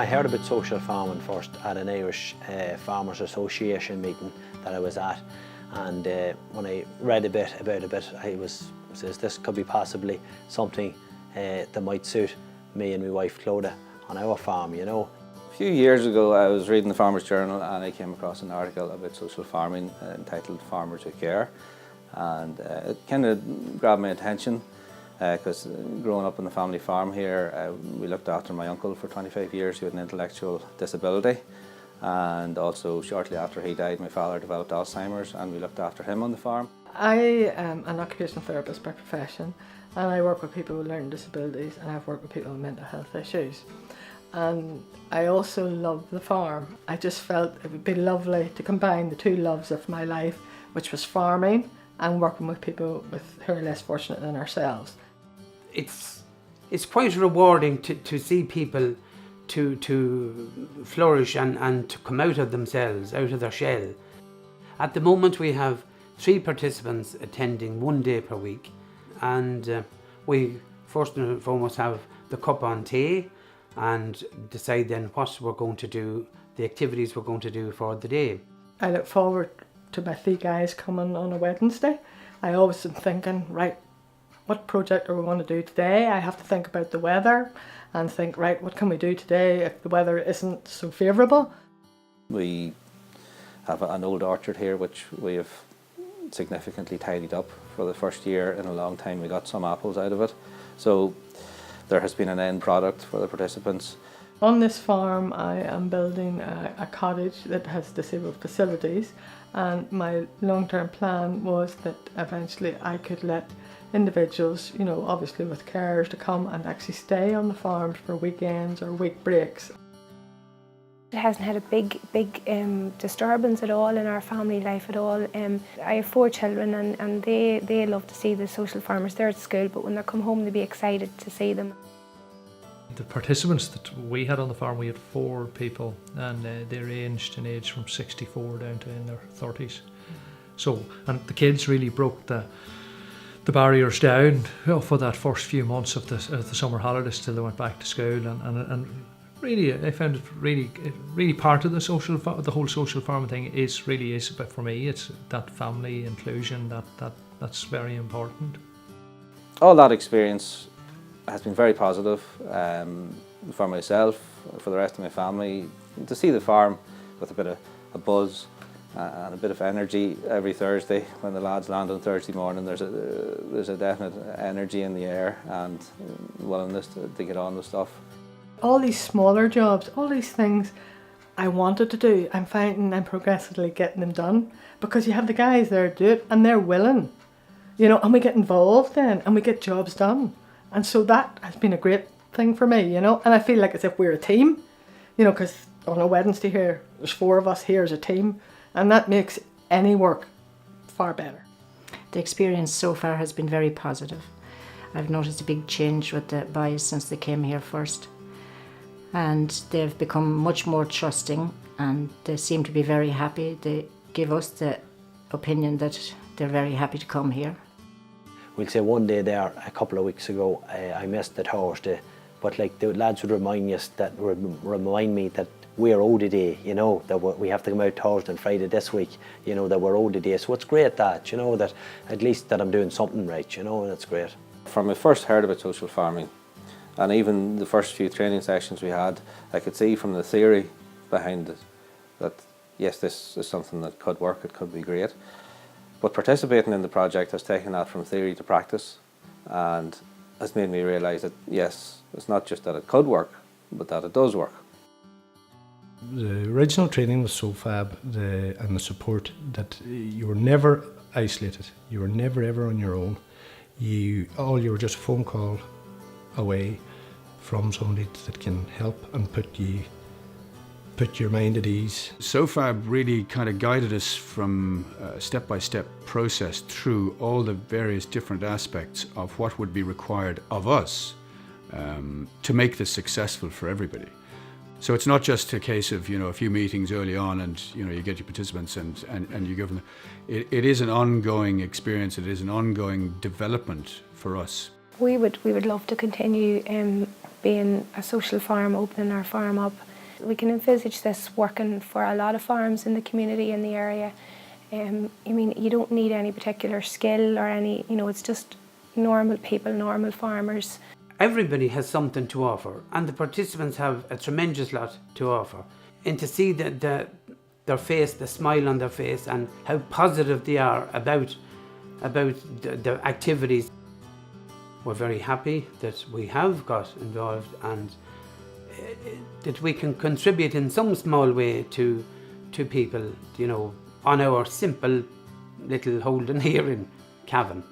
I heard about social farming first at an Irish Farmers Association meeting that I was at, and when I read a bit about it, I says this could be possibly something that might suit me and my wife Clodagh on our farm, you know. A few years ago I was reading the Farmers Journal and I came across an article about social farming entitled Farmers Who Care, and it kind of grabbed my attention because growing up on the family farm here, we looked after my uncle for 25 years who had an intellectual disability, and also shortly after he died my father developed Alzheimer's and we looked after him on the farm. I am an occupational therapist by profession, and I work with people with learning disabilities, and I've worked with people with mental health issues. And I also love the farm. I just felt it would be lovely to combine the two loves of my life, which was farming and working with people who are less fortunate than ourselves. It's quite rewarding to see people to flourish and to come out of themselves, out of their shell. At the moment we have 3 participants attending 1 day per week, and we first and foremost have the cup on tea and decide then what we're going to do, the activities we're going to do for the day. I look forward to my 3 guys coming on a Wednesday. I always am thinking, right, what project are we going to do today? I have to think about the weather and think, right, what can we do today if the weather isn't so favourable? We have an old orchard here which we have significantly tidied up. For the first year in a long time we got some apples out of it, so there has been an end product for the participants. On this farm I am building a cottage that has disabled facilities, and my long-term plan was that eventually I could let individuals, you know, obviously with carers, to come and actually stay on the farms for weekends or week breaks. It hasn't had a big disturbance at all in our family life at all. I have 4 children and they love to see the social farmers. They're at school, but when they come home they'll be excited to see them. The participants that we had on the farm, we had 4 people, and they ranged in age from 64 down to in their 30s. So, and the kids really broke the barriers down for that first few months of the summer holidays till they went back to school, and really, I found it really part of the whole social farming thing is but for me it's that family inclusion that's very important. All that experience has been very positive for myself, for the rest of my family. To see the farm with a bit of a buzz and a bit of energy every Thursday when the lads land on Thursday morning, there's a definite energy in the air and willingness to get on with stuff. All these smaller jobs, all these things I wanted to do, I'm finding I'm progressively getting them done because you have the guys there to do it and they're willing, you know, and we get involved then and we get jobs done. And so that has been a great thing for me, you know, and I feel like as if we're a team, you know, because on a Wednesday here, there's 4 of us here as a team, and that makes any work far better. The experience so far has been very positive. I've noticed a big change with the boys since they came here first. And they've become much more trusting and they seem to be very happy. They give us the opinion that they're very happy to come here. We'll say one day there, a couple of weeks ago, I missed the Thursday, but like the lads would remind me that we're owed a day, you know, that we have to come out Thursday and Friday this week, you know, that we're owed a day. So it's great that, you know, that at least that I'm doing something right, you know, and it's great. From I first heard about social farming, and even the first few training sessions we had, I could see from the theory behind it that yes, this is something that could work, it could be great. But participating in the project has taken that from theory to practice and has made me realise that yes, it's not just that it could work, but that it does work. The original training was so fab, and the support that you were never isolated, you were never ever on your own. You were just a phone call away from somebody that can help and put your mind at ease. SOFAB really kind of guided us from a step-by-step process through all the various different aspects of what would be required of us to make this successful for everybody. So it's not just a case of, you know, a few meetings early on and, you know, you get your participants and you give them. It is an ongoing experience, it is an ongoing development for us. We would love to continue being a social farm, opening our farm up We can envisage this working for a lot of farms in the community, in the area. I mean, you don't need any particular skill or any, you know, it's just normal people, normal farmers. Everybody has something to offer, and the participants have a tremendous lot to offer. And to see their face, the smile on their face, and how positive they are about the activities. We're very happy that we have got involved and that we can contribute in some small way to people, you know, on our simple little holding here in Cavan.